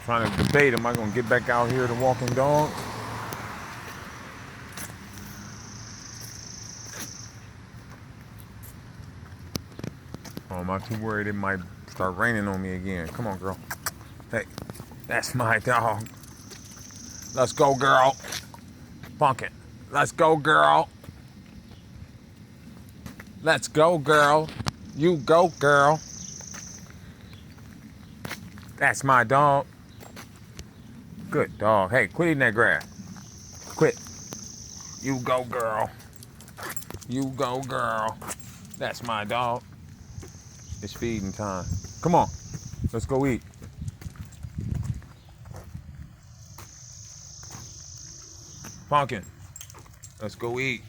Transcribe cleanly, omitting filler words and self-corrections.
trying to debate, am I going to get back out here to walking dog? Oh, am I too worried it might start raining on me again? Come on, girl. Hey, that's my dog. Let's go, girl. Pumpkin. Let's go, girl. Let's go, girl. You go, girl. That's my dog. Good dog. Hey, quit eating that grass. Quit. You go, girl. You go, girl. That's my dog. It's feeding time. Come on. Let's go eat. Pumpkin. Let's go eat.